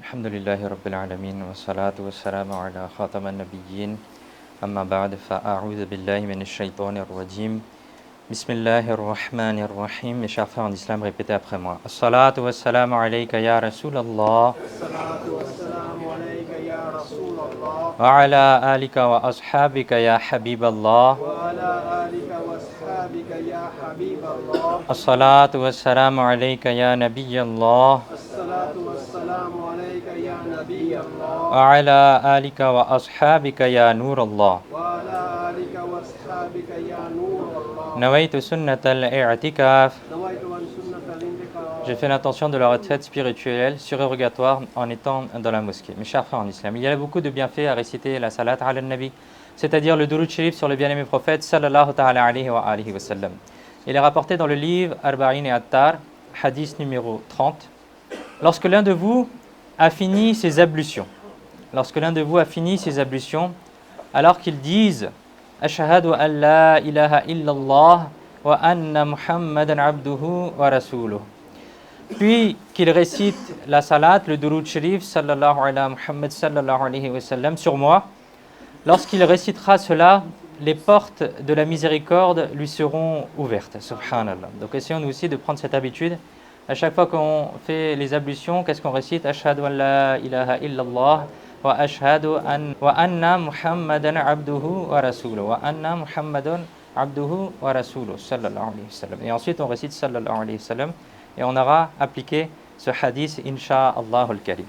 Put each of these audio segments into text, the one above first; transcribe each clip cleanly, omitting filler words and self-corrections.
الحمد لله رب العالمين والصلاة والسلام على خاتم النبيين أما بعد فأعوذ بالله من الشيطان الرجيم بسم الله الرحمن الرحيم. Mes chers frères en islam, répétez après moi. As-salatu was-salamu alayka ya Rasulallah wa ala alika wa ashabika ya Habiballah. As-salatu was-salamu alayka ya Nabiyallah wa ala alika wa ashabika ya Nurallah. Nawaitu sunnat al-i'tikaf. J'ai fait l'intention de la retraite spirituelle surrogatoire en étant dans la mosquée. Mes chers frères en islam, il y a beaucoup de bienfaits à réciter la salat ala nabi, c'est-à-dire le durud sharif sur le bien-aimé prophète sallallahu ta'ala alayhi wa alihi wa sallam. Il est rapporté dans le livre Arba'in et Attar, hadith numéro 30. Lorsque l'un de vous a fini ses ablutions, alors qu'ils disent Ashhadu an la ilaha illallah wa anna Muhammadan abduhu wa rasuluh, puis qu'il récite la salat, le durud sharif sallallahu ala Muhammad sallallahu alayhi wa sallam sur moi, lorsqu'il récitera cela, les portes de la miséricorde lui seront ouvertes. Subhanallah. Donc essayons nous aussi de prendre cette habitude. À chaque fois qu'on fait les ablutions, qu'est-ce qu'on récite? Ashhadu an la ilaha illallah wa ashhadu wa anna Muhammadan abduhu wa rasuluh. Wa anna Muhammadan abduhu wa rasuluh sallallahu alayhi wa sallam. Et ensuite on récite sallallahu alayhi wa sallam et on aura appliqué ce hadith insha'Allah al-karim.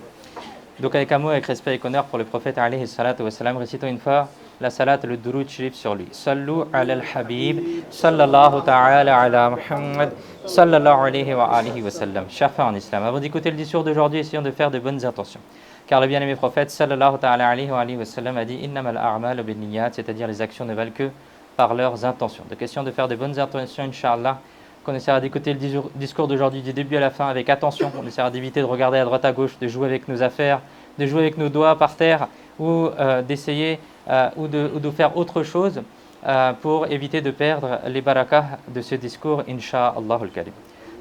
Donc avec amour, avec respect et honneur pour le prophète alayhi salatu wa salam, récitons une fois la salat, le durud sharif sur lui. Sallu ala al-habib, sallallahu ta'ala ala Muhammad, sallallahu alayhi wa alihi wa sallam. Chers frères en islam, avant d'écouter le discours d'aujourd'hui, essayons de faire de bonnes intentions. Car le bien-aimé prophète, sallallahu ta'ala alayhi wa alihi wa sallam, a dit innamal a'malu binniyat, c'est-à-dire les actions ne valent que par leurs intentions. Donc question de faire de bonnes intentions, incha'Allah, qu'on essaiera d'écouter le discours d'aujourd'hui du début à la fin avec attention. On essaiera d'éviter de regarder à droite à gauche, de jouer avec nos affaires, de jouer avec nos doigts par terre ou d'essayer ou de faire autre chose pour éviter de perdre les barakas de ce discours, insha'Allah al-karim.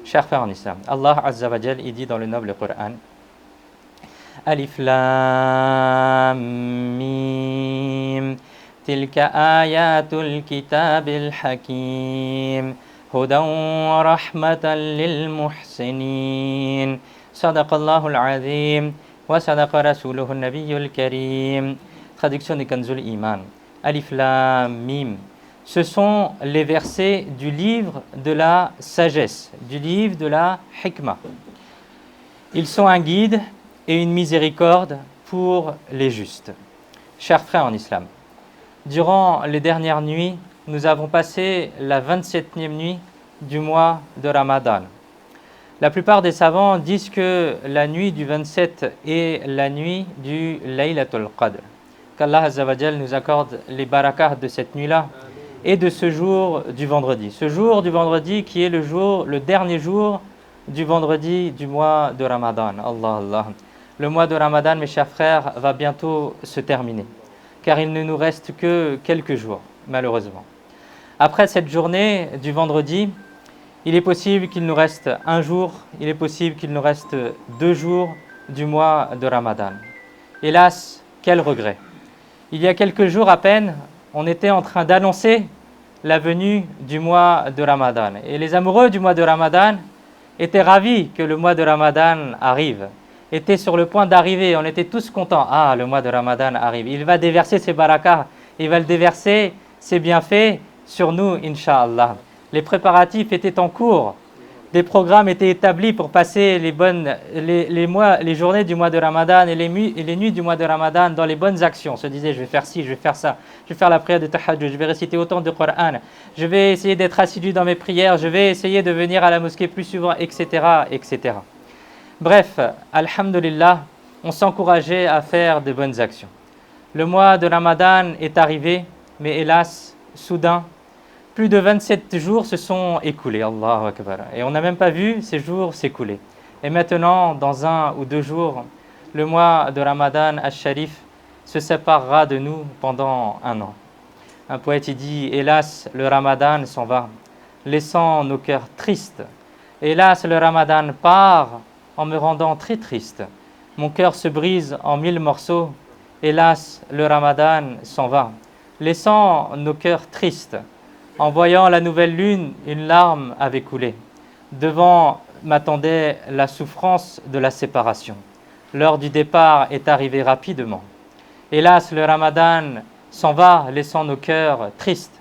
Chers frères en islam, Allah Azza wa Jal, il dit dans le noble Coran Alif Lam Mim Tilka ayatul kitabil hakim Hudan wa rahmatan lil muhsinin Sadaqallahu al-azim wa sadaqa rasuluhu an-nabiyyul karim. Traduction de Kanzul Iman. Alif Lam Mim. Ce sont les versets du livre de la sagesse, du livre de la hikmah. Ils sont un guide et une miséricorde pour les justes. Chers frères en islam, durant les dernières nuits, nous avons passé la 27e nuit du mois de Ramadan. La plupart des savants disent que la nuit du 27 est la nuit du Laylatul Qadr. Qu'Allah Azza wa Jal nous accorde les barakahs de cette nuit-là et de ce jour du vendredi. Ce jour du vendredi qui est le dernier jour du vendredi du mois de Ramadan. Allah Allah. Le mois de Ramadan, mes chers frères, va bientôt se terminer. Car il ne nous reste que quelques jours, malheureusement. Après cette journée du vendredi, il est possible qu'il nous reste un jour, il est possible qu'il nous reste 2 jours du mois de Ramadan. Hélas, quel regret! Il y a quelques jours à peine, on était en train d'annoncer la venue du mois de Ramadan. Et les amoureux du mois de Ramadan étaient ravis que le mois de Ramadan arrive, étaient sur le point d'arriver. On était tous contents. Ah, le mois de Ramadan arrive. Il va déverser ses barakas, il va le déverser ses bienfaits sur nous, incha'Allah. Les préparatifs étaient en cours. Des programmes étaient établis pour passer les journées du mois de Ramadan et les nuits du mois de Ramadan dans les bonnes actions. On se disait, je vais faire ci, je vais faire ça, je vais faire la prière de Tahajjud, je vais réciter autant de Coran, je vais essayer d'être assidu dans mes prières, je vais essayer de venir à la mosquée plus souvent, etc., etc. Bref, alhamdulillah, on s'encourageait à faire de bonnes actions. Le mois de Ramadan est arrivé, mais hélas, soudain, plus de 27 jours se sont écoulés, Allahu Akbar. Et on n'a même pas vu ces jours s'écouler. Et maintenant, dans 1 ou 2 jours, le mois de Ramadan al-Sharif se séparera de nous pendant 1 an. Un poète il dit, hélas, le Ramadan s'en va, laissant nos cœurs tristes. Hélas, le Ramadan part en me rendant très triste. mon cœur se brise en 1000 morceaux. Hélas, le Ramadan s'en va, laissant nos cœurs tristes. En voyant la nouvelle lune, une larme avait coulé. Devant m'attendait la souffrance de la séparation. L'heure du départ est arrivée rapidement. Hélas, le Ramadan s'en va, laissant nos cœurs tristes,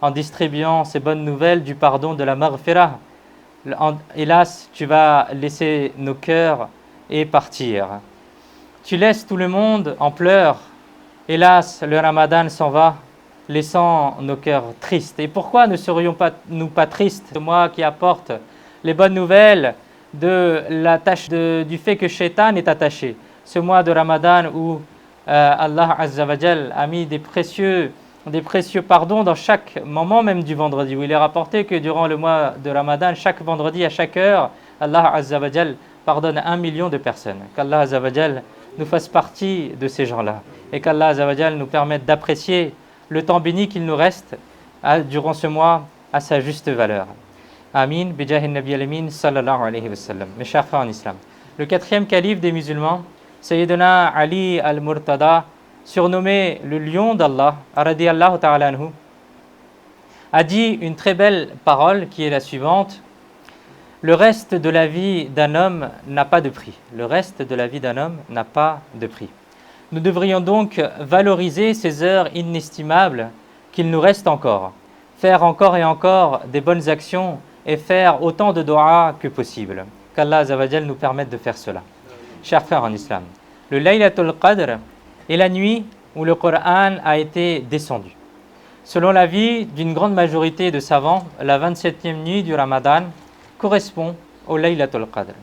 en distribuant ces bonnes nouvelles du pardon de la maghfirah. Hélas, tu vas laisser nos cœurs et partir. Tu laisses tout le monde en pleurs. Hélas, le Ramadan s'en va, laissant nos cœurs tristes. Et pourquoi ne serions-nous pas tristes? Moi qui apporte les bonnes nouvelles du fait que Shaitan est attaché. Ce mois de Ramadan où Allah Azza wa Jal a mis des précieux pardons dans chaque moment, même du vendredi, où il est rapporté que durant le mois de Ramadan, chaque vendredi, à chaque heure, Allah Azza wa Jal pardonne 1 million de personnes. Qu'Allah Azza wa Jal nous fasse partie de ces gens-là et qu'Allah Azza wa Jal nous permette d'apprécier le temps béni qu'il nous reste durant ce mois à sa juste valeur. Amin, bijahi nabi al-amin, sallallahu alayhi wa sallam. Mes chers frères en islam, le 4e calife des musulmans, Sayyidina Ali al-Murtada, surnommé le lion d'Allah, radiyallahu ta'ala anhu, a dit une très belle parole qui est la suivante: le reste de la vie d'un homme n'a pas de prix. Le reste de la vie d'un homme n'a pas de prix. Nous devrions donc valoriser ces heures inestimables qu'il nous reste encore, faire encore et encore des bonnes actions et faire autant de doigts que possible. Qu'Allah Azza wa Jal nous permette de faire cela. Chers frères en islam, le Laylatul Qadr est la nuit où le Coran a été descendu. Selon l'avis d'une grande majorité de savants, la 27e nuit du Ramadan correspond au Laylatul Qadr.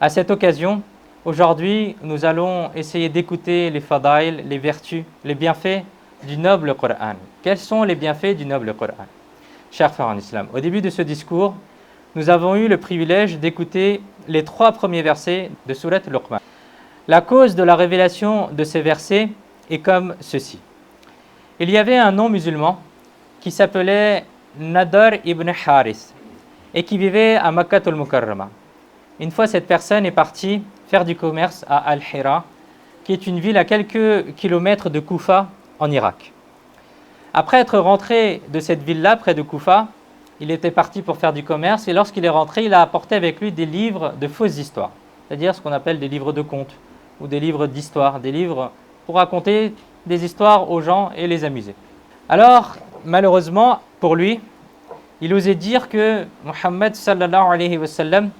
À cette occasion, aujourd'hui, nous allons essayer d'écouter les fadaïl, les vertus, les bienfaits du noble Coran. Quels sont les bienfaits du noble Coran? Chers frères en islam, au début de ce discours, nous avons eu le privilège d'écouter les 3 premiers versets de Surat Luqman. La cause de la révélation de ces versets est comme ceci. Il y avait un non-musulman qui s'appelait Nadar ibn Haris et qui vivait à Makkah al-Mukarrama. Une fois, cette personne est partie faire du commerce à Al-Hira, qui est une ville à quelques kilomètres de Koufa, en Irak. Après être rentré de cette ville-là, près de Koufa, il était parti pour faire du commerce et lorsqu'il est rentré, il a apporté avec lui des livres de fausses histoires, c'est-à-dire ce qu'on appelle des livres de contes ou des livres d'histoire, des livres pour raconter des histoires aux gens et les amuser. Alors, malheureusement pour lui, il osait dire que Muhammad sallallahu alayhi wa sallam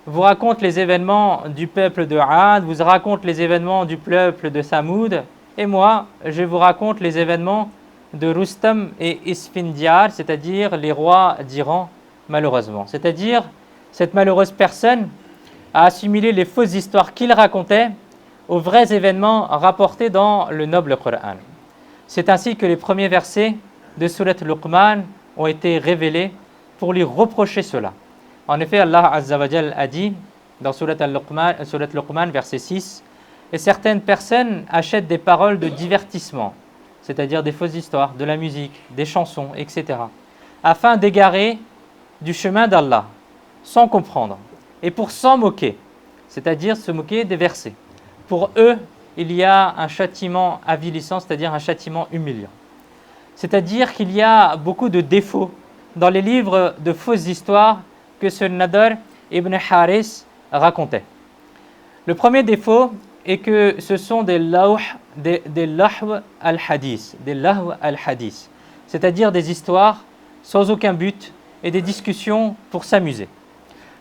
vous raconte les événements du peuple de Aad, vous raconte les événements du peuple de Samoud, et moi, je vous raconte les événements de Rustam et Isfindiar, c'est-à-dire les rois d'Iran, malheureusement. C'est-à-dire, cette malheureuse personne a assimilé les fausses histoires qu'il racontait aux vrais événements rapportés dans le noble Coran. C'est ainsi que les premiers versets de Surat Luqman ont été révélés pour lui reprocher cela. En effet, Allah Azza wa Jal a dit dans Surat Luqman, verset 6, « Et certaines personnes achètent des paroles de divertissement, c'est-à-dire des fausses histoires, de la musique, des chansons, etc., afin d'égarer du chemin d'Allah, sans comprendre, et pour s'en moquer, c'est-à-dire se moquer des versets. Pour eux, il y a un châtiment avilissant, c'est-à-dire un châtiment humiliant. C'est-à-dire qu'il y a beaucoup de défauts dans les livres de fausses histoires que ce Nadar ibn Haris racontait. Le premier défaut est que ce sont des lahw al-hadith, c'est-à-dire des histoires sans aucun but et des discussions pour s'amuser.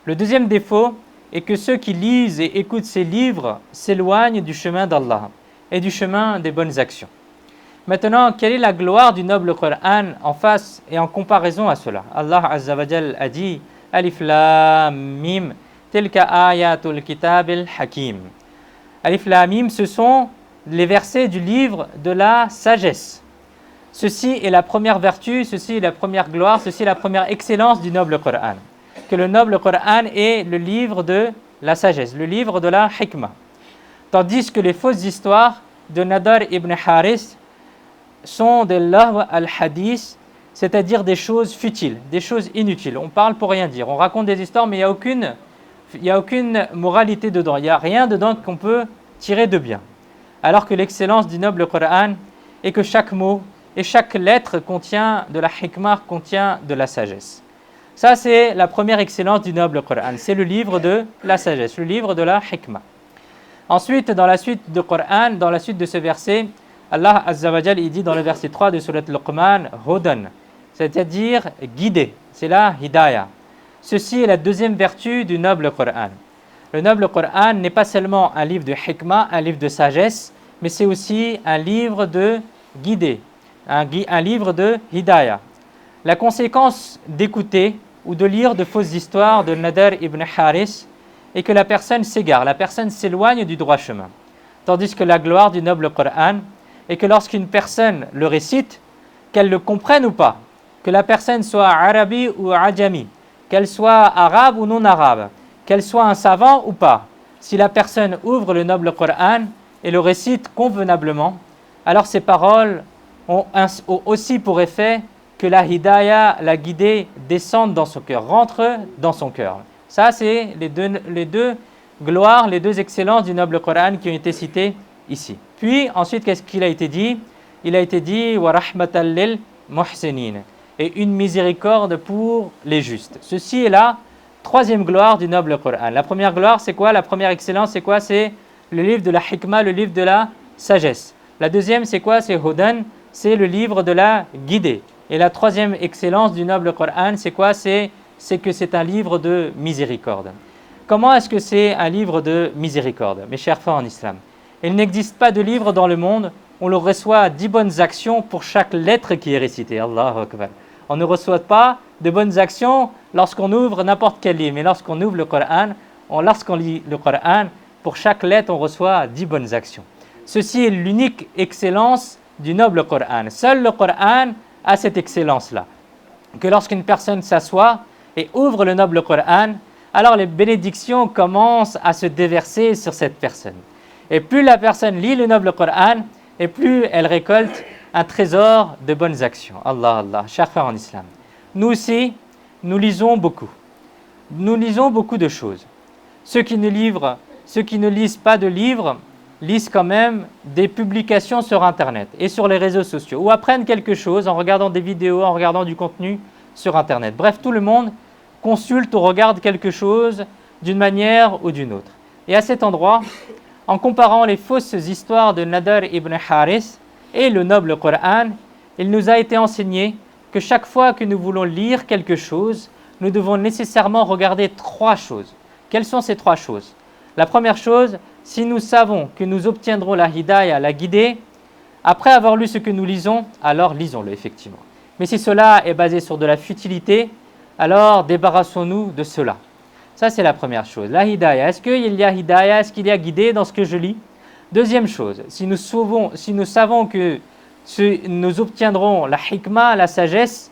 Le deuxième défaut est que ceux qui lisent et écoutent ces livres s'éloignent du chemin d'Allah et du chemin des bonnes actions. Maintenant, quelle est la gloire du noble Coran en face et en comparaison à cela? Allah Azza wa Jal a dit Alif Lam Mim, tilka ayatul kitabil hakim. Alif Lam Mim, ce sont les versets du livre de la sagesse. Ceci est la première vertu, ceci est la première gloire, ceci est la première excellence du noble Coran. Que le noble Coran est le livre de la sagesse, le livre de la hikmah. Tandis que les fausses histoires de Nadar ibn Haris sont des lahw al-hadith, c'est-à-dire des choses futiles, des choses inutiles. On parle pour rien dire, on raconte des histoires, mais il n'y a aucune moralité dedans. Il n'y a rien dedans qu'on peut tiré de bien. Alors que l'excellence du noble Coran est que chaque mot et chaque lettre contient de la hikmah, contient de la sagesse. Ça, c'est la première excellence du noble Coran. C'est le livre de la sagesse, le livre de la hikmah. Ensuite, dans la suite du Coran, dans la suite de ce verset, Allah Azza wa Jal, il dit dans le verset 3 de Surat Luqman, Hudan, c'est-à-dire guider, c'est la hidayah. Ceci est la deuxième vertu du noble Coran. Le noble Coran n'est pas seulement un livre de hikmah, un livre de sagesse, mais c'est aussi un livre de guider, un livre de hidayah. La conséquence d'écouter ou de lire de fausses histoires de Nadar ibn Haris est que la personne s'égare, la personne s'éloigne du droit chemin. Tandis que la gloire du noble Coran est que lorsqu'une personne le récite, qu'elle le comprenne ou pas, que la personne soit arabi ou ajami, qu'elle soit arabe ou non arabe, qu'elle soit un savant ou pas, si la personne ouvre le noble Coran et le récite convenablement, alors ces paroles ont aussi pour effet que la hidayah, la guidée, descende dans son cœur, rentre dans son cœur. Ça, c'est les deux gloires, les deux excellences du noble Coran qui ont été citées ici. Puis, ensuite, qu'est-ce qu'il a été dit? Il a été dit « wa rahmatan lil muhsinin » et une miséricorde pour les justes. Ceci est la troisième gloire du noble Coran. La première gloire, c'est quoi? La première excellence, c'est quoi? C'est le livre de la hikmah, le livre de la sagesse. La deuxième, c'est quoi? C'est Hudan, c'est le livre de la guidée. Et la troisième excellence du noble Coran, c'est quoi? C'est que c'est un livre de miséricorde. Comment est-ce que c'est un livre de miséricorde, mes chers frères en islam? Il n'existe pas de livre dans le monde où l'on reçoit 10 bonnes actions pour chaque lettre qui est récitée. Allahu Akbar. On ne reçoit pas de bonnes actions lorsqu'on ouvre n'importe quel livre, mais lorsqu'on ouvre le Coran, lorsqu'on lit le Coran, pour chaque lettre, on reçoit 10 bonnes actions. Ceci est l'unique excellence du noble Coran. Seul le Coran a cette excellence-là. Que lorsqu'une personne s'assoit et ouvre le noble Coran, alors les bénédictions commencent à se déverser sur cette personne. Et plus la personne lit le noble Coran, et plus elle récolte un trésor de bonnes actions. Allah, Allah, chers frères en islam. Nous aussi, nous lisons beaucoup. Nous lisons beaucoup de choses. Ceux qui ne lisent pas de livres, lisent quand même des publications sur Internet et sur les réseaux sociaux, ou apprennent quelque chose en regardant des vidéos, en regardant du contenu sur Internet. Bref, tout le monde consulte ou regarde quelque chose d'une manière ou d'une autre. Et à cet endroit, en comparant les fausses histoires de Nadar ibn Haris et le noble Coran, il nous a été enseigné que chaque fois que nous voulons lire quelque chose, nous devons nécessairement regarder 3 choses. Quelles sont ces 3 choses? La première chose, si nous savons que nous obtiendrons la hidayah, la guidée, après avoir lu ce que nous lisons, alors lisons-le effectivement. Mais si cela est basé sur de la futilité, alors débarrassons-nous de cela. Ça, c'est la première chose. La hidayah. Est-ce qu'il y a hidayah? Est-ce qu'il y a guidée dans ce que je lis? Deuxième chose, si nous savons que nous obtiendrons la hikmah, la sagesse,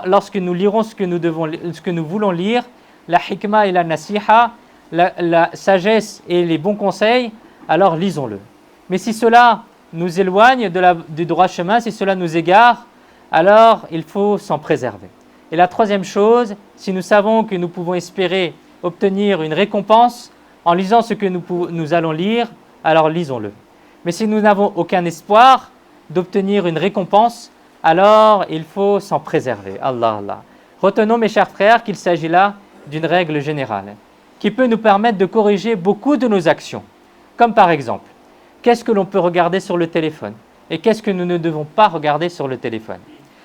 lorsque nous lirons ce que nous voulons lire, la hikmah et la nasiha, la sagesse et les bons conseils, alors lisons-le. Mais si cela nous éloigne du droit chemin, si cela nous égare, alors il faut s'en préserver. Et la troisième chose, si nous savons que nous pouvons espérer obtenir une récompense en lisant ce que nous allons lire, alors lisons-le. Mais si nous n'avons aucun espoir d'obtenir une récompense, alors il faut s'en préserver. Allah, Allah. Retenons, mes chers frères, qu'il s'agit là d'une règle générale qui peut nous permettre de corriger beaucoup de nos actions. Comme par exemple, qu'est-ce que l'on peut regarder sur le téléphone et qu'est-ce que nous ne devons pas regarder sur le téléphone?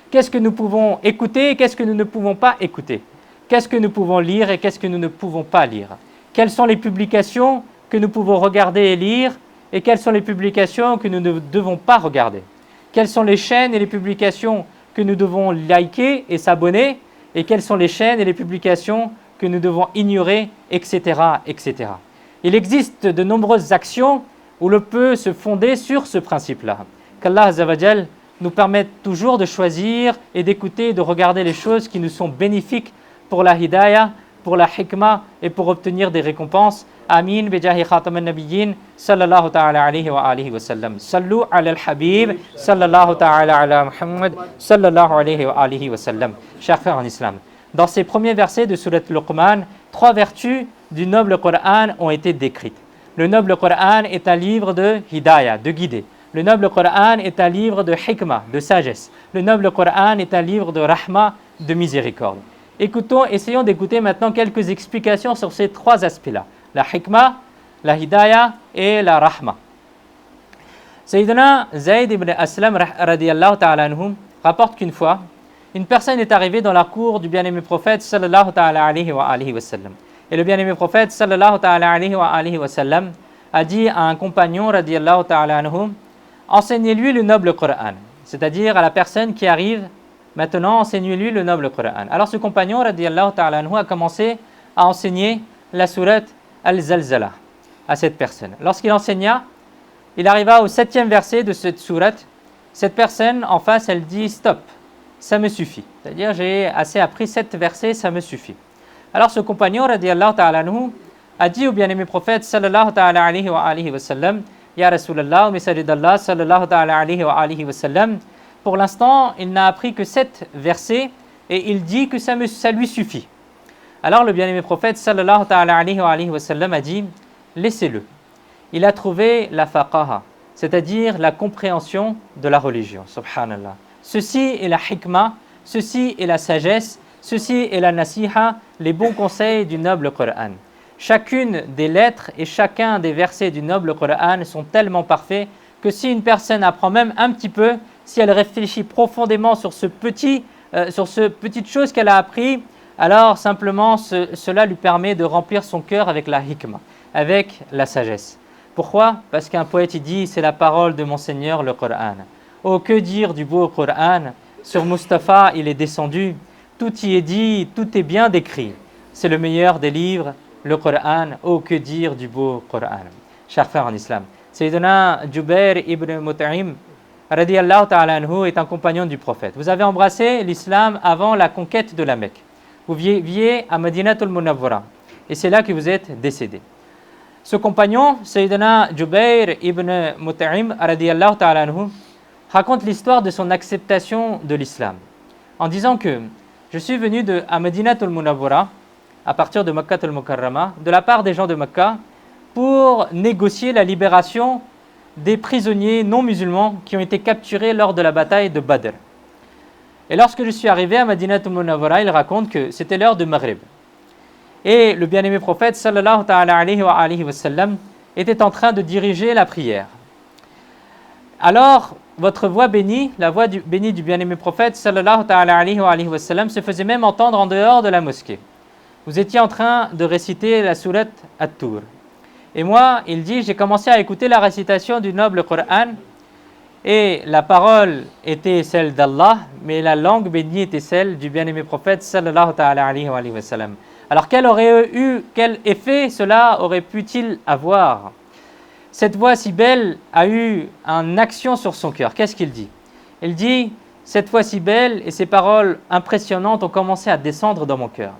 Qu'est-ce que nous pouvons écouter et qu'est-ce que nous ne pouvons pas écouter? Qu'est-ce que nous pouvons lire et qu'est-ce que nous ne pouvons pas lire? Quelles sont les publications que nous pouvons regarder et lire et quelles sont les publications que nous ne devons pas regarder? Quelles sont les chaînes et les publications que nous devons liker et s'abonner et quelles sont les chaînes et les publications que nous devons ignorer, etc., etc. Il existe de nombreuses actions où l'on peut se fonder sur ce principe-là. Qu'Allah Azza wa Jal nous permette toujours de choisir et d'écouter et de regarder les choses qui nous sont bénéfiques pour la hidayah, pour la hikmah et pour obtenir des récompenses. Amin bijahi khatam an-nabiyyin sallallahu ta'ala alayhi wa alihi wa sallam. Sallu ala al-habib sallallahu ta'ala ala Muhammad sallallahu alayhi wa alihi wa sallam. Chers frères en islam, dans ces premiers versets de Surat Luqman, 3 vertus du noble Coran ont été décrites. Le noble Coran est un livre de hidayah, de guider. Le noble Coran est un livre de hikmah, de sagesse. Le noble Coran est un livre de rahma, de miséricorde. Essayons d'écouter maintenant quelques explications sur ces trois aspects-là. La hikmah, la hidayah et la rahma. Sayyidina Zayd ibn Aslam radiyallahu ta'ala anhu rapporte qu'une fois, une personne est arrivée dans la cour du bien-aimé prophète sallallahu ta'ala alayhi wa sallam. Et le bien-aimé prophète sallallahu ta'ala alayhi wa sallam a dit à un compagnon radiyallahu ta'ala anhu, enseignez-lui le noble Coran. C'est-à-dire à la personne qui arrive, maintenant enseignez-lui le noble Coran. Alors ce compagnon radiyallahu ta'ala anhu a commencé à enseigner la sourate Al-Zalzala à cette personne. Lorsqu'il enseigna, il arriva au 7e verset de cette sourate. Cette personne en face, elle dit stop, ça me suffit. C'est-à-dire j'ai assez appris 7 versets, ça me suffit. Alors ce compagnon radiyallahu ta'ala anhu a dit au bien-aimé prophète sallallahu ta'ala alayhi wa sallam, Ya Rasulallah, messager d'Allah sallallahu ta'ala alayhi wa sallam, pour l'instant, il n'a appris que 7 versets et il dit que ça lui suffit. Alors le bien-aimé prophète sallallahu ta'ala alayhi wa sallam a dit, laissez-le. Il a trouvé la faqaha, c'est-à-dire la compréhension de la religion, subhanallah. Ceci est la hikmah, ceci est la sagesse, ceci est la nasiha, les bons conseils du noble Coran. Chacune des lettres et chacun des versets du noble Coran sont tellement parfaits que si une personne apprend même un petit peu, si elle réfléchit profondément sur cette petite chose qu'elle a appris, alors simplement cela lui permet de remplir son cœur avec la hikmah, avec la sagesse. Pourquoi? Parce qu'un poète il dit, c'est la parole de mon Seigneur le Coran. Oh, que dire du beau Coran? Sur Mustapha, il est descendu, tout y est dit, tout est bien décrit. C'est le meilleur des livres, le Coran. Oh, que dire du beau Coran. Chers frères en islam, Sayyidina Jubair ibn Mut'im radiyallahu ta'ala anhu est un compagnon du prophète. Vous avez embrassé l'islam avant la conquête de la Mecque. Vous viviez à Madinatul Munawwara et c'est là que vous êtes décédé. Ce compagnon, Sayyidina Jubair ibn Mut'im radiyallahu ta'ala anhu, raconte l'histoire de son acceptation de l'islam en disant que je suis venu à Madinatul Munawwara à partir de Makkatul Mukarrama de la part des gens de Mecca pour négocier la libération des prisonniers non musulmans qui ont été capturés lors de la bataille de Badr. Et lorsque je suis arrivé à Madinatul Munawwara, il raconte que c'était l'heure de Maghrib. Et le bien-aimé prophète sallallahu ta'ala alayhi wa sallam était en train de diriger la prière. Alors, votre voix bénie, la voix bénie du bien-aimé prophète sallallahu ta'ala alayhi wa sallam se faisait même entendre en dehors de la mosquée. Vous étiez en train de réciter la sourate At-Tur. Et moi, il dit, j'ai commencé à écouter la récitation du noble Coran et la parole était celle d'Allah, mais la langue bénie était celle du bien-aimé prophète sallallahu ta'ala alayhi wa sallam. Alors quel effet cela aurait pu-il avoir? Cette voix si belle a eu une action sur son cœur. Qu'est-ce qu'il dit? Il dit, cette voix si belle et ces paroles impressionnantes ont commencé à descendre dans mon cœur.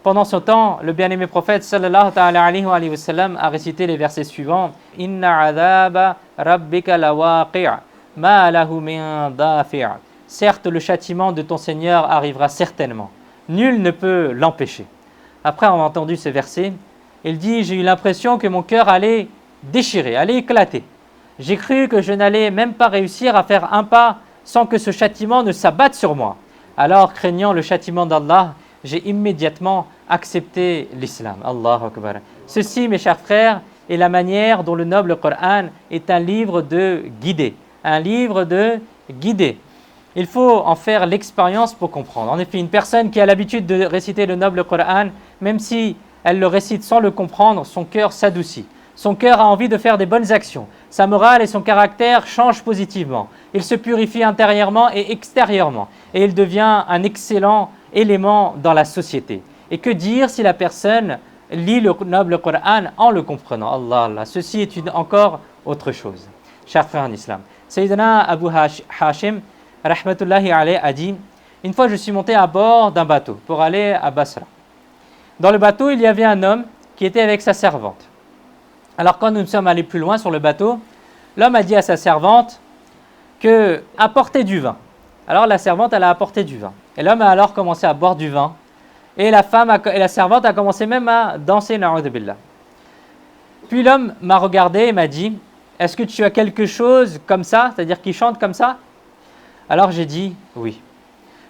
Pendant ce temps, le bien-aimé prophète sallallahu ta'ala alayhi wa sallam a récité les versets suivants. Inna adhaba rabbika lawaqi' ma lahu min dafi'. Certes, le châtiment de ton Seigneur arrivera certainement. Nul ne peut l'empêcher. Après avoir entendu ces versets, il dit, j'ai eu l'impression que mon cœur allait déchirer, allait éclater. J'ai cru que je n'allais même pas réussir à faire un pas sans que ce châtiment ne s'abatte sur moi. Alors, craignant le châtiment d'Allah, j'ai immédiatement accepté l'islam. Allahu Akbar. Ceci, mes chers frères, est la manière dont le noble Coran est un livre de guider. Un livre de guider. Il faut en faire l'expérience pour comprendre. En effet, une personne qui a l'habitude de réciter le noble Coran, même si elle le récite sans le comprendre, son cœur s'adoucit. Son cœur a envie de faire des bonnes actions. Sa morale et son caractère changent positivement. Il se purifie intérieurement et extérieurement. Et il devient un excellent élément dans la société. Et que dire si la personne lit le noble Coran en le comprenant? Allah, ceci est encore autre chose. Chers frères en islam, Sayyidina Abu Hashim rahmatullahi alayhi a dit, une fois je suis monté à bord d'un bateau pour aller à Basra. Dans le bateau, il y avait un homme qui était avec sa servante. Alors quand nous sommes allés plus loin sur le bateau, l'homme a dit à sa servante que apportez du vin. Alors la servante, elle a apporté du vin. Et l'homme a alors commencé à boire du vin. Et la servante a commencé même à danser, na'udhu billah. Puis l'homme m'a regardé et m'a dit, est-ce que tu as quelque chose comme ça, c'est-à-dire qui chante comme ça? Alors j'ai dit, oui.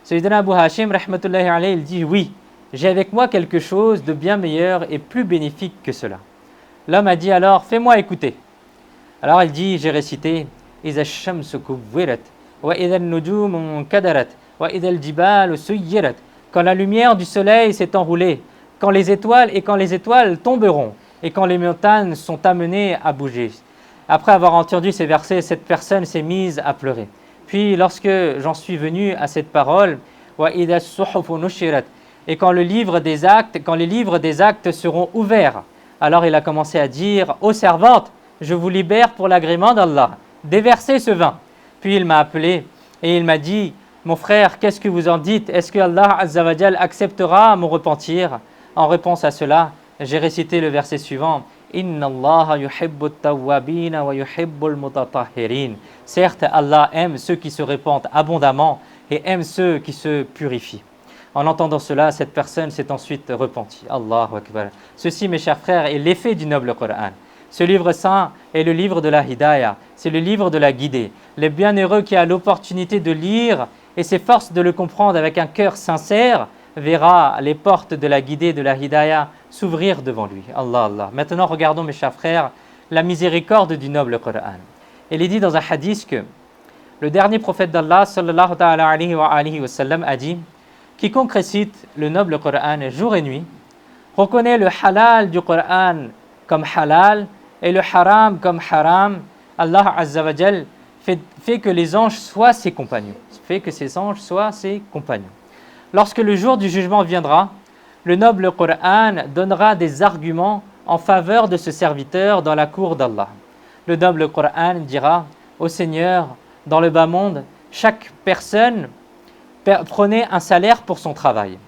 Sayyidina Abu Hashim, rahmatullahi alayhi, il dit, oui, j'ai avec moi quelque chose de bien meilleur et plus bénéfique que cela. L'homme a dit alors, fais-moi écouter. Alors il dit, j'ai récité, إِذَا الشَّمْسُ كُوِّرَتْ وَإِذَا النُّجُومُ انكَدَرَتْ وَإِذَا الْجِبَالُ سُيِّرَتْ. Quand la lumière du soleil s'est enroulée, quand les étoiles tomberont, et quand les montagnes sont amenées à bouger. Après avoir entendu ces versets, cette personne s'est mise à pleurer. Puis lorsque j'en suis venu à cette parole, وَإِذَا الصُّحُفُ نُشِّرَتْ, et quand les livres des actes seront ouverts, alors il a commencé à dire, ô servante, je vous libère pour l'agrément d'Allah, déversez ce vin. Puis il m'a appelé et il m'a dit, mon frère, qu'est-ce que vous en dites? Est-ce que Allah Azza wa Jal acceptera mon repentir? En réponse à cela, j'ai récité le verset suivant, Inna Allah yuhibbu at-tawwabina wa yuhibbu al-mutatahhirin. Certes, Allah aime ceux qui se répandent abondamment et aime ceux qui se purifient. En entendant cela, cette personne s'est ensuite repentie. Allahu Akbar. Ceci, mes chers frères, est l'effet du noble Coran. Ce livre saint est le livre de la Hidayah, c'est le livre de la guidée. Le bienheureux qui a l'opportunité de lire et s'efforce de le comprendre avec un cœur sincère, verra les portes de la guidée, de la Hidayah s'ouvrir devant lui. Allah, Allah. Maintenant, regardons, mes chers frères, la miséricorde du noble Coran. Il est dit dans un hadith que le dernier prophète d'Allah, sallallahu alayhi wa sallam, a dit, quiconque récite le noble Coran jour et nuit, reconnaît le halal du Coran comme halal et le haram comme haram, Allah Azza wa Jal fait que les anges soient ses compagnons. Fait que ces anges soient ses compagnons. Lorsque le jour du jugement viendra, le noble Coran donnera des arguments en faveur de ce serviteur dans la cour d'Allah. Le noble Coran dira, ô Seigneur, dans le bas monde, chaque personne prenait un salaire pour son travail.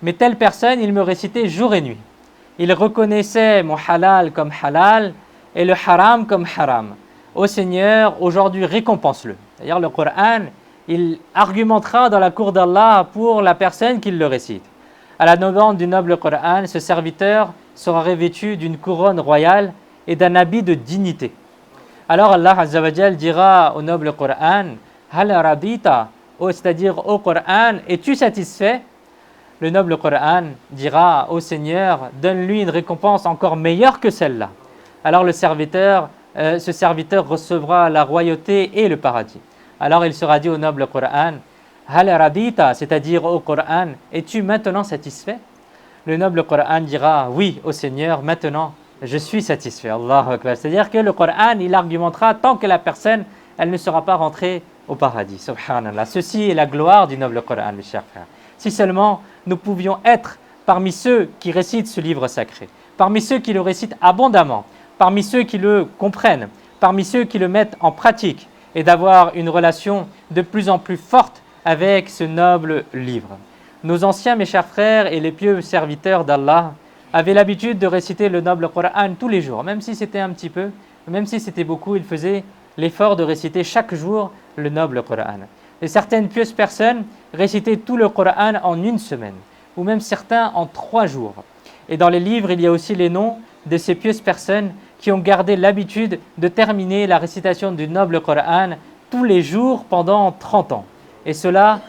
Mais telle personne, il me récitait jour et nuit. Il reconnaissait mon halal comme halal et le haram comme haram. Ô Seigneur, aujourd'hui récompense-le. D'ailleurs, le Coran, il argumentera dans la cour d'Allah pour la personne qui le récite. À la demande du noble Coran, ce serviteur sera revêtu d'une couronne royale et d'un habit de dignité. Alors Allah Azza wa Jal dira au noble Coran, Hal radita, c'est-à-dire au Coran, es-tu satisfait? Le noble Coran dira au Seigneur, donne-lui une récompense encore meilleure que celle-là. Alors ce serviteur recevra la royauté et le paradis. Alors il sera dit au noble Coran, Hal radita, c'est-à-dire au Coran, es-tu maintenant satisfait? Le noble Coran dira, oui, au Seigneur, maintenant je suis satisfait. Allahu Akbar. C'est-à-dire que le Coran, il argumentera tant que la personne, elle ne sera pas rentrée au paradis. Subhanallah. Ceci est la gloire du noble Coran, mes chers frères. Si seulement nous pouvions être parmi ceux qui récitent ce livre sacré, parmi ceux qui le récitent abondamment, parmi ceux qui le comprennent, parmi ceux qui le mettent en pratique et d'avoir une relation de plus en plus forte avec ce noble livre. Nos anciens, mes chers frères, et les pieux serviteurs d'Allah avaient l'habitude de réciter le noble Coran tous les jours, même si c'était un petit peu, même si c'était beaucoup, ils faisaient l'effort de réciter chaque jour le noble Coran. Et certaines pieuses personnes récitaient tout le Coran en une semaine, ou même certains en 3 jours. Et dans les livres, il y a aussi les noms de ces pieuses personnes qui ont gardé l'habitude de terminer la récitation du noble Coran tous les jours pendant 30 ans. Et cela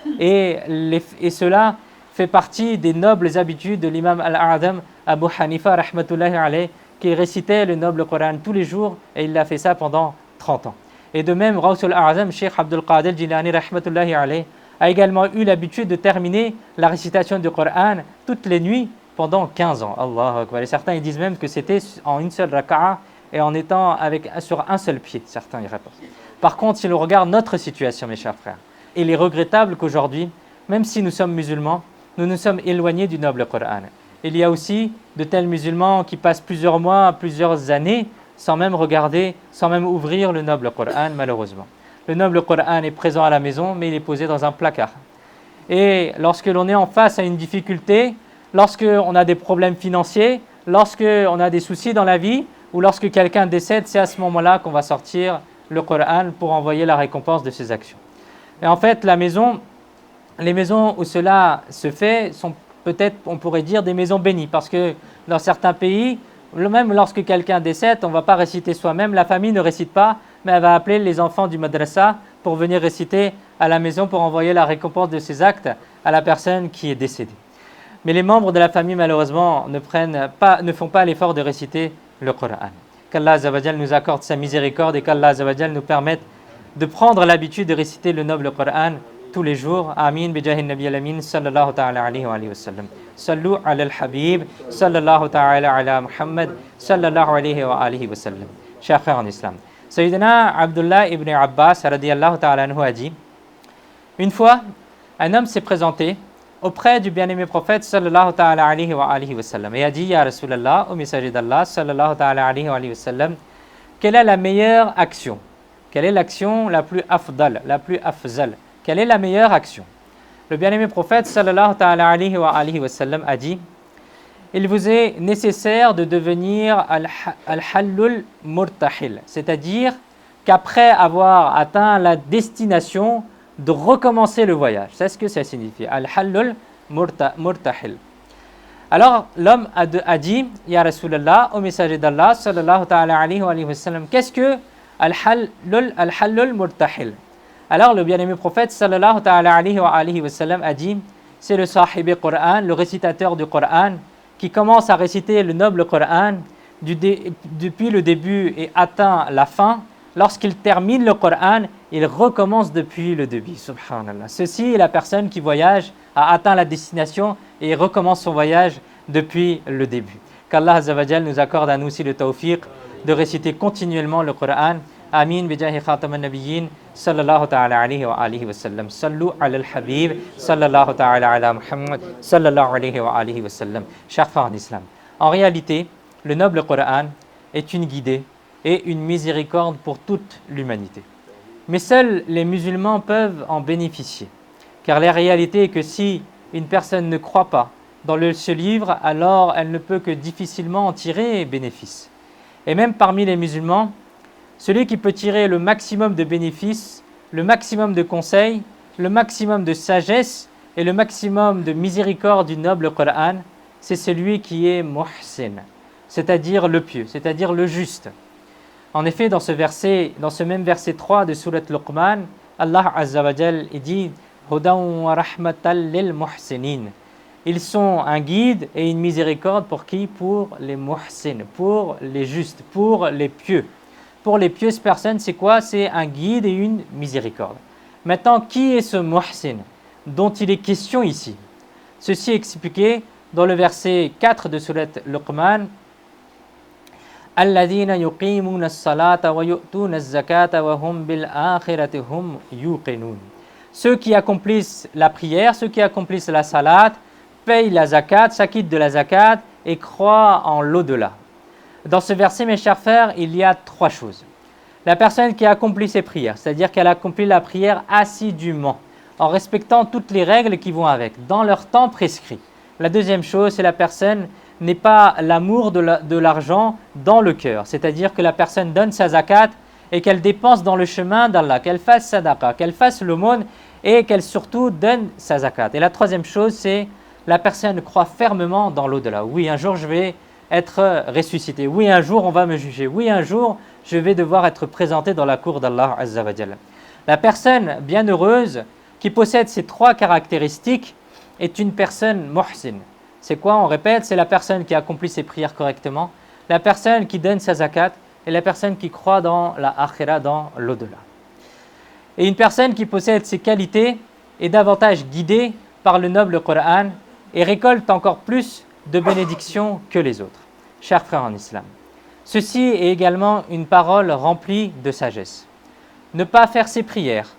fait partie des nobles habitudes de l'imam Al-A'zam Abu Hanifa rahmatullahi alayhi, qui récitait le noble Coran tous les jours et il a fait ça pendant 30 ans. Et de même, Ghawsul A'zam, Cheikh Abdul Qadir Jilani rahmatullahi alayhi, a également eu l'habitude de terminer la récitation du Coran toutes les nuits pendant 15 ans. Allahu Akbar. Et certains ils disent même que c'était en une seule raka'a et en étant sur un seul pied. Certains y répondent. Par contre, si l'on regarde notre situation, mes chers frères, il est regrettable qu'aujourd'hui, même si nous sommes musulmans, nous nous sommes éloignés du noble Coran. Il y a aussi de tels musulmans qui passent plusieurs mois, plusieurs années sans même regarder, sans même ouvrir le noble Coran, malheureusement. Le noble Coran est présent à la maison, mais il est posé dans un placard. Et lorsque l'on est en face à une difficulté, lorsqu'on a des problèmes financiers, lorsqu'on a des soucis dans la vie, ou lorsque quelqu'un décède, c'est à ce moment-là qu'on va sortir le Coran pour envoyer la récompense de ses actions. Et en fait, les maisons où cela se fait sont peut-être, on pourrait dire, des maisons bénies, parce que dans certains pays, Même lorsque quelqu'un décède, on ne va pas réciter soi-même, la famille ne récite pas, mais elle va appeler les enfants du madrasa pour venir réciter à la maison pour envoyer la récompense de ses actes à la personne qui est décédée. Mais les membres de la famille, malheureusement, ne font pas l'effort de réciter le Coran. Qu'Allah Azza wa Jal nous accorde sa miséricorde et qu'Allah Azza wa Jal nous permette de prendre l'habitude de réciter le noble Coran tous les jours. Amin, bijahi nabi al-amin, sallallahu ta'ala alayhi wa sallam. Sallu ala al-habib, sallallahu ta'ala ala Muhammad, sallallahu alayhi wa sallam. Chers frères en islam, Sayyidina Abdullah ibn Abbas, radiyallahu ta'ala anhu, a dit, une fois, un homme s'est présenté auprès du bien-aimé prophète sallallahu ta'ala alayhi wa sallam et a dit, Ya Rasulallah, au messager d'Allah sallallahu ta'ala alayhi wa sallam, quelle est la meilleure action? Quelle est l'action la plus afdal, la plus afzal? Quelle est la meilleure action? Le bien-aimé prophète sallallahu ta'ala alayhi wa sallam a dit, il vous est nécessaire de devenir al-hallul murtahil, c'est-à-dire qu'après avoir atteint la destination, de recommencer le voyage. C'est ce que ça signifie. Al-hallul murtahil. Alors l'homme a dit, Ya Rasulallah, au messager d'Allah, sallallahu ta'ala alayhi wa sallam, qu'est-ce que al-hallul murtahil? Alors le bien-aimé prophète, sallallahu ta'ala alayhi wa sallam, a dit, c'est le sahib Qur'an, le récitateur du Qur'an, qui commence à réciter le noble Qur'an depuis le début et atteint la fin. Lorsqu'il termine le Coran, il recommence depuis le début. Subhanallah. Ceci est la personne qui voyage, a atteint la destination et recommence son voyage depuis le début. Qu'Allah Azza wa Jal nous accorde à nous aussi le tawfiq de réciter continuellement le Coran. Amin bijahi khataman nabiyyin sallallahu ta'ala alayhi wa sallam. Sallu ala al-habib sallallahu ta'ala ala Muhammad sallallahu alayhi wa sallam. Chers frères en islam, en réalité, le noble Coran est une guidée et une miséricorde pour toute l'humanité. Mais seuls les musulmans peuvent en bénéficier, car la réalité est que si une personne ne croit pas dans ce livre, alors elle ne peut que difficilement en tirer bénéfice. Et même parmi les musulmans, celui qui peut tirer le maximum de bénéfices, le maximum de conseils, le maximum de sagesse et le maximum de miséricorde du noble Coran, c'est celui qui est muhsin, c'est-à-dire le pieux, c'est-à-dire le juste. En effet, dans ce même verset 3 de Surat Luqman, Allah Azza wa Jal dit Hudan wa rahmatan lil muhsinin. Ils sont un guide et une miséricorde pour qui? Pour les muhsin, pour les justes, pour les pieux. Pour les pieuses personnes, c'est quoi? C'est un guide et une miséricorde. Maintenant, qui est ce muhsin dont il est question ici? Ceci est expliqué dans le verset 4 de Surat Luqman. Alladhina yuqimuna as-salata wa yu'tuna az-zakata wa hum bil akhirati hum yuqinun. Ceux qui accomplissent la prière, ceux qui accomplissent la salat, payent la zakat, s'acquittent de la zakat et croient en l'au-delà. Dans ce verset, mes chers frères, il y a trois choses. La personne qui accomplit ses prières, c'est-à-dire qu'elle accomplit la prière assidûment, en respectant toutes les règles qui vont avec, dans leur temps prescrit. La deuxième chose, c'est la personne n'est pas l'amour de l'argent dans le cœur, c'est-à-dire que la personne donne sa zakat et qu'elle dépense dans le chemin d'Allah, qu'elle fasse sadaqa, qu'elle fasse l'aumône et qu'elle surtout donne sa zakat. Et la troisième chose, c'est la personne croit fermement dans l'au-delà. Oui, un jour je vais être ressuscité. Oui, un jour on va me juger. Oui, un jour je vais devoir être présenté dans la cour d'Allah Azza wa Jalla. La personne bienheureuse qui possède ces trois caractéristiques est une personne muhsin. C'est quoi? On répète, c'est la personne qui accomplit ses prières correctement, la personne qui donne sa zakat et la personne qui croit dans la akhira, dans l'au-delà. Et une personne qui possède ces qualités est davantage guidée par le noble Coran et récolte encore plus de bénédictions que les autres. Chers frères en islam, ceci est également une parole remplie de sagesse. Ne pas faire ses prières,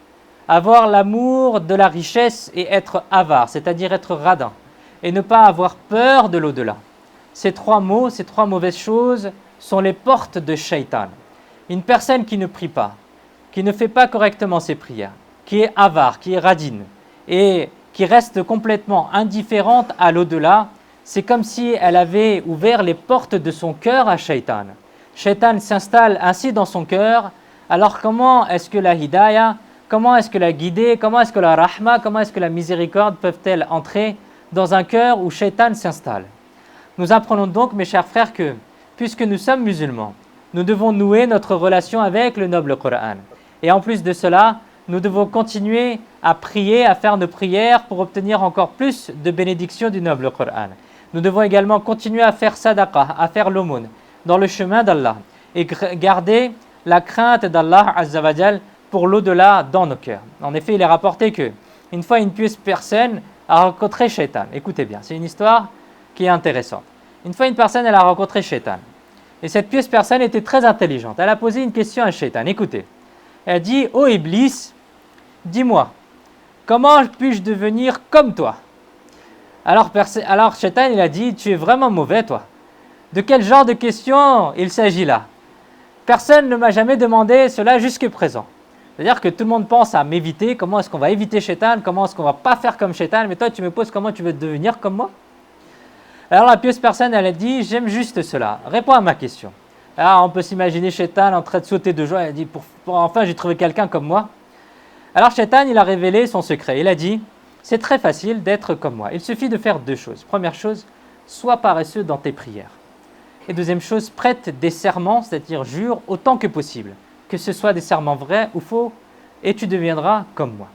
avoir l'amour de la richesse et être avare, c'est-à-dire être radin, et ne pas avoir peur de l'au-delà. Ces trois mots, ces trois mauvaises choses sont les portes de Shaitan. Une personne qui ne prie pas, qui ne fait pas correctement ses prières, qui est avare, qui est radine et qui reste complètement indifférente à l'au-delà, c'est comme si elle avait ouvert les portes de son cœur à Shaitan. Shaitan s'installe ainsi dans son cœur. Alors comment est-ce que la hidayah, comment est-ce que la guidée, comment est-ce que la rahma, comment est-ce que la miséricorde peuvent-elles entrer dans un cœur où Shaitan s'installe? Nous apprenons donc, mes chers frères, que puisque nous sommes musulmans, nous devons nouer notre relation avec le noble Coran. Et en plus de cela, nous devons continuer à prier, à faire nos prières pour obtenir encore plus de bénédictions du noble Coran. Nous devons également continuer à faire sadaqa, à faire l'aumône dans le chemin d'Allah et garder la crainte d'Allah Azza wa Jal pour l'au-delà dans nos cœurs. En effet, il est rapporté que une fois une pieuse personne a rencontré Shaitan. Écoutez bien, c'est une histoire qui est intéressante. Une fois une personne, elle a rencontré Shaitan. Et cette pieuse personne était très intelligente. Elle a posé une question à Shaitan. Écoutez, elle dit: ô Iblis, dis-moi, comment puis-je devenir comme toi? Alors Shaitan, il a dit: tu es vraiment mauvais, toi. De quel genre de question il s'agit là? Personne ne m'a jamais demandé cela jusque présent. C'est-à-dire que tout le monde pense à m'éviter. Comment est-ce qu'on va éviter Shaitan? Comment est-ce qu'on ne va pas faire comme Shaitan? Mais toi, tu me poses comment tu veux devenir comme moi? Alors la pieuse personne, elle a dit: j'aime juste cela. Réponds à ma question. Alors on peut s'imaginer Shaitan en train de sauter de joie. Elle a dit: enfin, j'ai trouvé quelqu'un comme moi. Alors Shaitan, il a révélé son secret. Il a dit: c'est très facile d'être comme moi. Il suffit de faire deux choses. Première chose, sois paresseux dans tes prières. Et deuxième chose, prête des serments, c'est-à-dire jure autant que possible, que ce soit des serments vrais ou faux, et tu deviendras comme moi.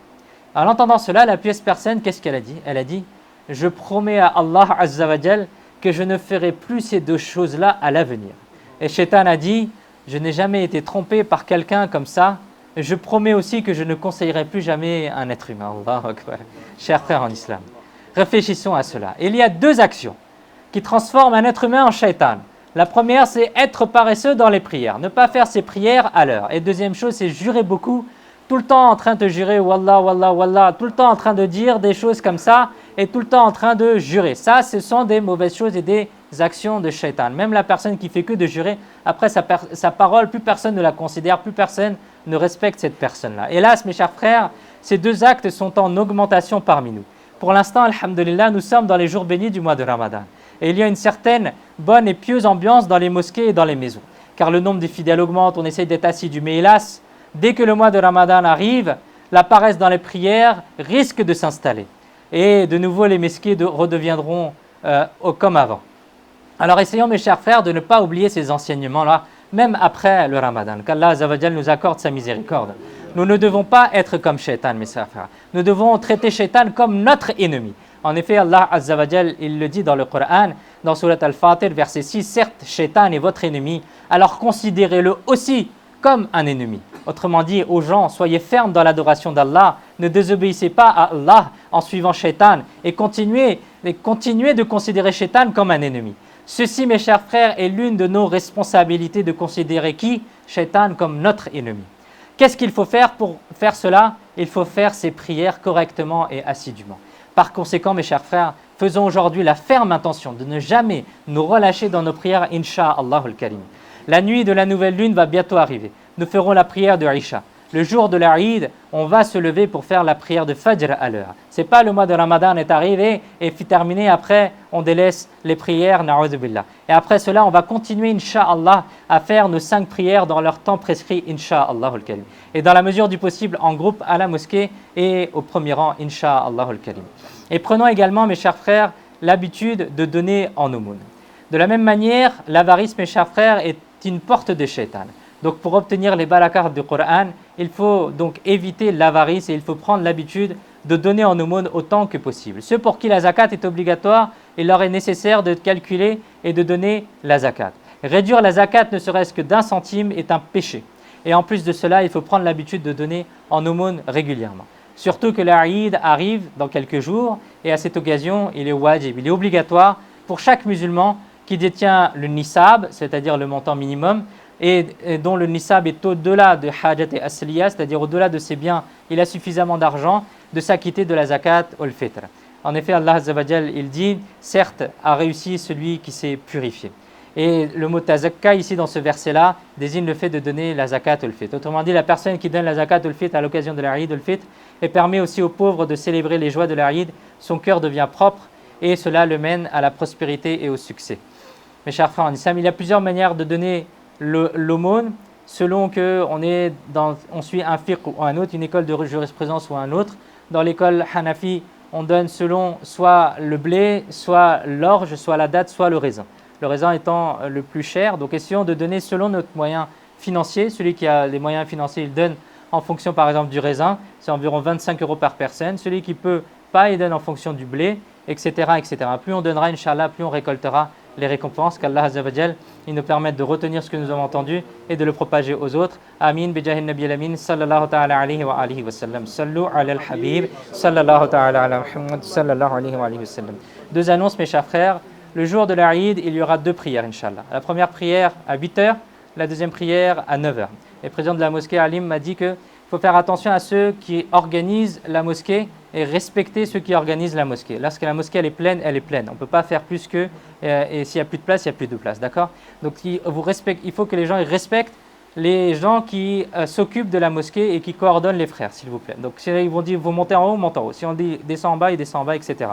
En entendant cela, la pieuse personne, qu'est-ce qu'elle a dit? Elle a dit: je promets à Allah Azza wa Jal que je ne ferai plus ces deux choses-là à l'avenir. Et Shaitan a dit: je n'ai jamais été trompé par quelqu'un comme ça, je promets aussi que je ne conseillerai plus jamais un être humain. Allahu Akbar. Chers frères en islam, réfléchissons à cela. Il y a deux actions qui transforment un être humain en Shaitan. La première, c'est être paresseux dans les prières, ne pas faire ses prières à l'heure. Et deuxième chose, c'est jurer beaucoup, tout le temps en train de jurer, Wallah, Wallah, Wallah, tout le temps en train de dire des choses comme ça, et tout le temps en train de jurer. Ça, ce sont des mauvaises choses et des actions de Shaitan. Même la personne qui fait que de jurer, après sa parole, plus personne ne la considère, plus personne ne respecte cette personne-là. Hélas, mes chers frères, ces deux actes sont en augmentation parmi nous. Pour l'instant, alhamdulillah, nous sommes dans les jours bénis du mois de Ramadan. Et il y a une certaine bonne et pieuse ambiance dans les mosquées et dans les maisons. Car le nombre des fidèles augmente, on essaye d'être assidus. Mais hélas, dès que le mois de Ramadan arrive, la paresse dans les prières risque de s'installer. Et de nouveau, les mosquées redeviendront comme avant. Alors essayons, mes chers frères, de ne pas oublier ces enseignements-là, même après le Ramadan. Qu'Allah Azza wa Jal nous accorde sa miséricorde. Nous ne devons pas être comme Shaitan, mes chers frères. Nous devons traiter Shaitan comme notre ennemi. En effet, Allah Azza wa Jal, il le dit dans le Coran, dans Surat Al-Fatir, verset 6, certes, Shaitan est votre ennemi, alors considérez-le aussi comme un ennemi. Autrement dit, aux gens, soyez fermes dans l'adoration d'Allah, ne désobéissez pas à Allah en suivant Shaitan et continuez de considérer Shaitan comme un ennemi. Ceci, mes chers frères, est l'une de nos responsabilités de considérer qui? Shaitan comme notre ennemi. Qu'est-ce qu'il faut faire pour faire cela? Il faut faire ses prières correctement et assidûment. Par conséquent, mes chers frères, faisons aujourd'hui la ferme intention de ne jamais nous relâcher dans nos prières, Inch'Allah al-Karim. La nuit de la nouvelle lune va bientôt arriver. Nous ferons la prière de Isha. Le jour de la Eid, on va se lever pour faire la prière de Fajr à l'heure. Ce n'est pas le mois de Ramadan est arrivé et puis terminé, après on délaisse les prières, na'udhu billah. Et après cela, on va continuer, Inch'Allah, à faire nos 5 prières dans leur temps prescrit, Inch'Allah al-Karim. Et dans la mesure du possible, en groupe à la mosquée et au premier rang, Inch'Allah al-Karim. Et prenons également, mes chers frères, l'habitude de donner en aumône. De la même manière, l'avarice, mes chers frères, est une porte de Shaitan. Donc pour obtenir les barakats du Coran, il faut donc éviter l'avarice et il faut prendre l'habitude de donner en aumône autant que possible. Ceux pour qui la zakat est obligatoire, il leur est nécessaire de calculer et de donner la zakat. Réduire la zakat ne serait-ce que d'1 centime est un péché. Et en plus de cela, il faut prendre l'habitude de donner en aumône régulièrement. Surtout que la Eid arrive dans quelques jours et à cette occasion, il est wajib, il est obligatoire pour chaque musulman qui détient le nisab, c'est-à-dire le montant minimum, et dont le nisab est au-delà de hajat et asliya, c'est-à-dire au-delà de ses biens, il a suffisamment d'argent de s'acquitter de la zakat ou le fitr. En effet, Allah Azza wa Jal, il dit, certes, a réussi celui qui s'est purifié. Et le mot tazakka ici dans ce verset-là désigne le fait de donner la zakat ou le fitr. Autrement dit, la personne qui donne la zakat ou le fitr à l'occasion de la Eid ou le fitr et permet aussi aux pauvres de célébrer les joies de la Eid, son cœur devient propre et cela le mène à la prospérité et au succès. Mes chers frères en islam, il y a plusieurs manières de donner l'aumône selon qu'on suit un fiqh ou un autre, une école de jurisprudence ou un autre. Dans l'école Hanafi, on donne selon soit le blé, soit l'orge, soit la date, soit le raisin. le raisin étant le plus cher. Donc essayons de donner selon notre moyen financier. Celui qui a les moyens financiers, il donne en fonction par exemple du raisin, c'est environ 25 € par personne. Celui qui ne peut pas, il donne en fonction du blé, etc., etc. Plus on donnera, Inch'Allah, plus on récoltera les récompenses. Qu'Allah Azza wa Jal, il nous permette de retenir ce que nous avons entendu et de le propager aux autres. Amin, bijahin nabi al-amin, sallallahu ta'ala alayhi wa alihi wa sallam. Sallu ala al-habib, sallallahu ta'ala ala Muhammad, sallallahu alayhi wa alihi wa sallam. Deux annonces, mes chers frères. Le jour de la Eid, il y aura deux prières, Inch'Allah. La première prière à 8 h, la deuxième prière à 9 h. Le président de la mosquée, Alim, m'a dit qu'il faut faire attention à ceux qui organisent la mosquée et respecter ceux qui organisent la mosquée. Lorsque la mosquée elle est pleine, elle est pleine. On ne peut pas faire plus que, et s'il n'y a plus de place, il n'y a plus de place, d'accord? Donc il faut que les gens ils respectent les gens qui s'occupent de la mosquée et qui coordonnent les frères, s'il vous plaît. Donc si ils vont dire vous montez en haut, monte en haut. Si on dit descend en bas, il descend en bas, etc.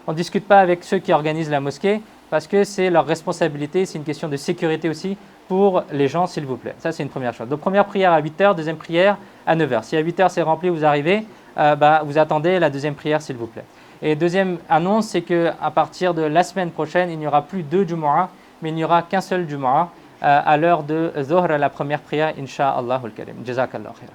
On ne discute pas avec ceux qui organisent la mosquée parce que c'est leur responsabilité, c'est une question de sécurité aussi pour les gens, s'il vous plaît. Ça, c'est une première chose. Donc, première prière à 8 h, deuxième prière à 9 h. Si à 8 h c'est rempli, vous arrivez, vous attendez la deuxième prière, s'il vous plaît. Et deuxième annonce, c'est qu'à partir de la semaine prochaine, il n'y aura plus deux Jumu'ah, mais il n'y aura qu'un seul Jumu'ah à l'heure de Zohr, la première prière, Inch'Allah al-Karim. Jazakallah khair.